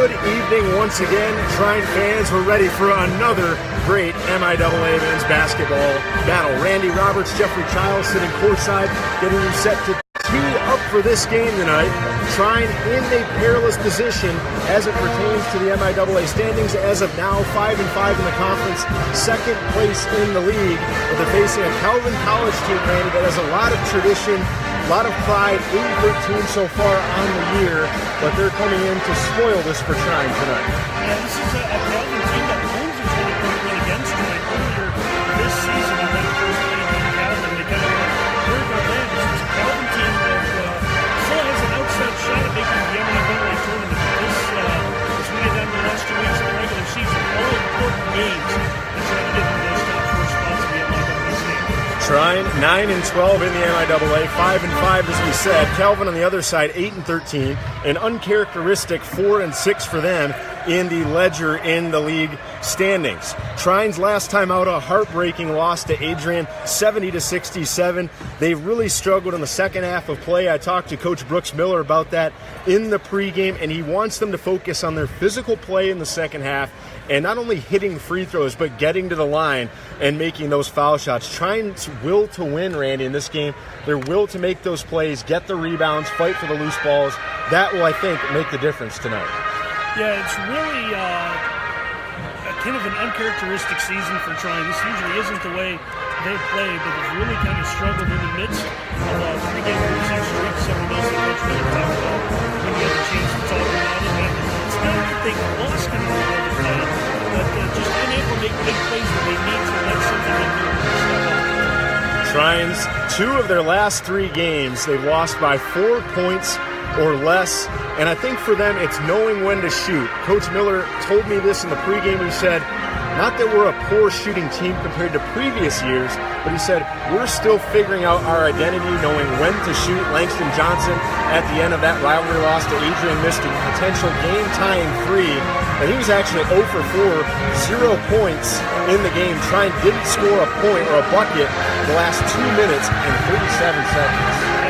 Good evening once again, Trine fans. We're ready for another great MIAA men's basketball battle. Randy Roberts, Jeffrey Childs sitting courtside, getting you set to tee up for this game tonight. Trine in a perilous position as it pertains to the MIAA standings. As of now, 5-5 in the conference, second place in the league. But they're facing a Calvin College team, Randy, that has a lot of tradition, a lot of pride, 8-13 so far on the year, but they're coming in to spoil this for Trine tonight. Yeah, this is a Calvin team that Holmes is really playing against Trine earlier this season and then first playing in Calvin. They kind of heard their land. This is a Calvin team that still has an outside shot at making the MIAA tournament. This we get down to the last 2 weeks of the regular season, all important games and trying to get into those top four spots of the MIAA standings. Trine 9-12 in the MIAA, 5-5 as we said. Calvin on the other side, 8-13, an uncharacteristic 4-6 for them in the ledger in the league standings. Trine's last time out, a heartbreaking loss to Adrian, 70-67. They really struggled in the second half of play. I talked to Coach Brooks Miller about that in the pregame, and he wants them to focus on their physical play in the second half and not only hitting free throws, but getting to the line and making those foul shots. Trine's will to win, Randy, in this game, their will to make those plays, get the rebounds, fight for the loose balls, that will, I think, make the difference tonight. Yeah, it's really kind of an uncharacteristic season for Trine. This usually isn't the way they play, but they've really kind of struggled in the midst of a three-game losing streak. Several days ago, Coach Miller talked about when you had a chance to talk about it. And it's not that they've lost any of the play, but just unable to make big plays when they need to let something in there and step up. Trine's two of their last three games, they've lost by 4 points or less, and I think for them it's knowing when to shoot. Coach Miller told me this in the pregame. He said, not that we're a poor shooting team compared to previous years, but he said, we're still figuring out our identity, knowing when to shoot. Langston Johnson, at the end of that rivalry loss to Adrian, missed a potential game-tying three, and he was actually 0 for 4, 0 points in the game. Trine didn't score a point or a bucket the last 2 minutes and 37 seconds.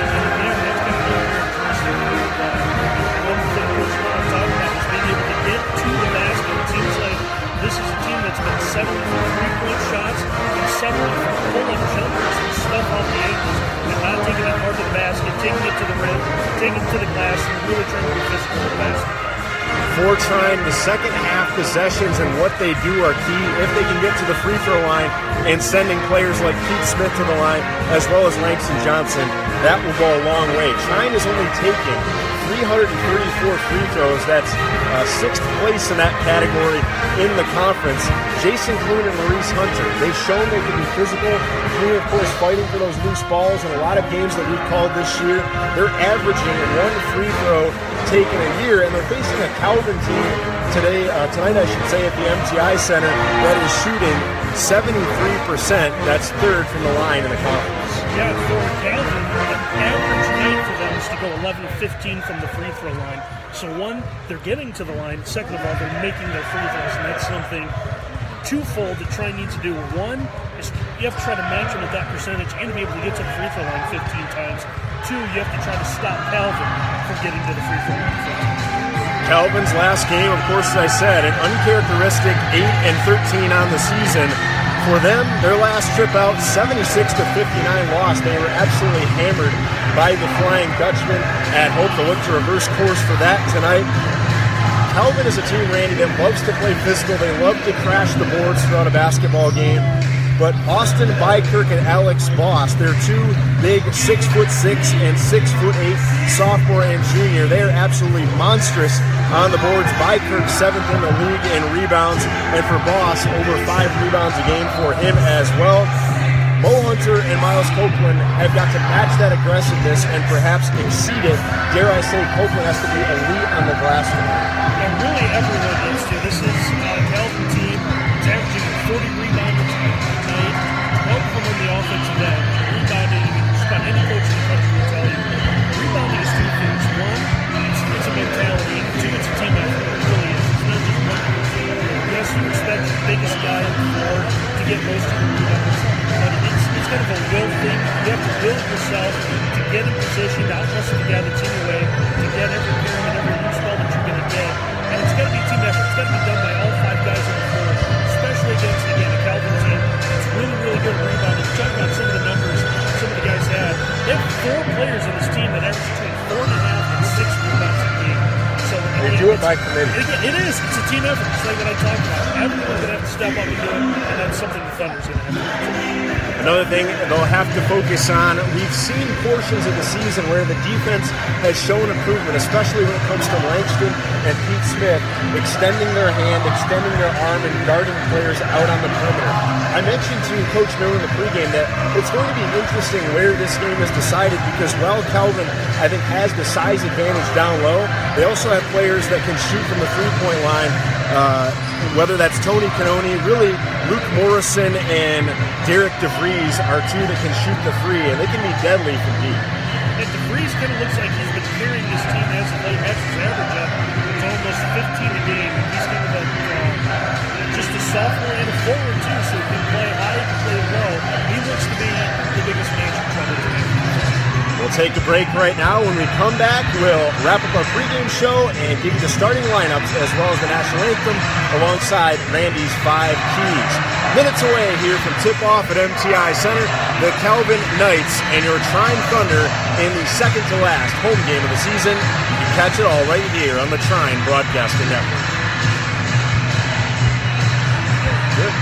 This is a team that's been settling for three-point shots and settling for pulling jumpers and stuff off the ankles and not taking it hard to the basket, taking it to the rim, taking it to the glass, and really trying to be physical in the basket. For Trine, the second half possessions and what they do are key. If they can get to the free throw line and sending players like Pete Smith to the line, as well as Langston Johnson, that will go a long way. Trine is only taking 334 free throws. That's sixth place in that category in the conference. Jason Clune and Maurice Hunter, they've shown they can be physical. Clune, of course, fighting for those loose balls in a lot of games that we've called this year. They're averaging one free throw taken a year, and they're facing a Calvin team tonight I should say, at the MTI Center that is shooting 73%. That's third from the line in the conference. Yeah, for Calvin, the average night for them is to go 11 of 15 from the free throw line. So one, they're getting to the line. Second of all, they're making their free throws, and that's something twofold that Trine needs to do. One is you have to try to match them at that percentage and to be able to get to the free throw line 15 times. Two, you have to try to stop Calvin from getting to the free throw line 15. Calvin's last game, of course, as I said, an uncharacteristic 8-13 on the season. For them, their last trip out, 76-59 loss. They were absolutely hammered by the Flying Dutchman at Hope. To look to reverse course for that tonight. Calvin is a team, Randy, that loves to play physical. They love to crash the boards throughout a basketball game. But Austin Bykirk and Alex Boss, they're two big 6'6" and 6'8" sophomore and junior. They are absolutely monstrous on the boards. Bykirk 7th in the league in rebounds, and for Boss, over 5 rebounds a game for him as well. Mo Hunter and Miles Copeland have got to match that aggressiveness and perhaps exceed it. Dare I say, Copeland has to be elite on the glass. And really everyone needs to. This is a Calvin team. It's averaging 40 rebounds a night, 12 of them on the offensive end. Rebounding, just about any coach in the country will tell you. Rebounding is two things. One, it's a mentality. And two, it's a team effort. It really is. It's not just one person. Yes, you expect the biggest guy on the floor to get most of the rebounds, but it's kind of a will thing. You have to build yourself to get in position, to out-hustle the guy that's in your way, to get every carry and every loose ball that you're going to get. And it's it's got to be a team effort. It's got to be done by all 5 guys on the floor, especially against, again, a Calvin team. It's really, really good at rebounding. Talking about some of the numbers some of the guys had. They have 4 players on this team that average between 4.5 and 6 rebounds a game. So they do it by committee. It is. It's a team effort. It's like what I talked about. Everyone's going to have to step up and do it, and that's something the Thunder's going to have to do. Another thing they'll have to focus on, we've seen portions of the season where the defense has shown improvement, especially when it comes to Langston and Pete Smith extending their hand, extending their arm, and guarding players out on the perimeter. I mentioned to Coach Miller in the pregame that it's going to be interesting where this game is decided because while Calvin, I think, has the size advantage down low, they also have players that can shoot from the three-point line, whether that's Tony Canoni, really Luke Morrison and Derek DeVries are 2 that can shoot the free, and they can be deadly from deep. And DeVries kind of looks like he's been carrying this team as of late, has his average up to almost 15 a game. He's kind of just a sophomore and a forward too, so he can play high, he can play low. He looks to be the biggest match in trouble today. We'll take a break right now. When we come back, we'll wrap up our pregame show and give you the starting lineups as well as the national anthem alongside Randy's 5 keys. Minutes away here from tip-off at MTI Center, the Calvin Knights and your Trine Thunder in the second-to-last home game of the season. You can catch it all right here on the Trine Broadcasting Network. Good.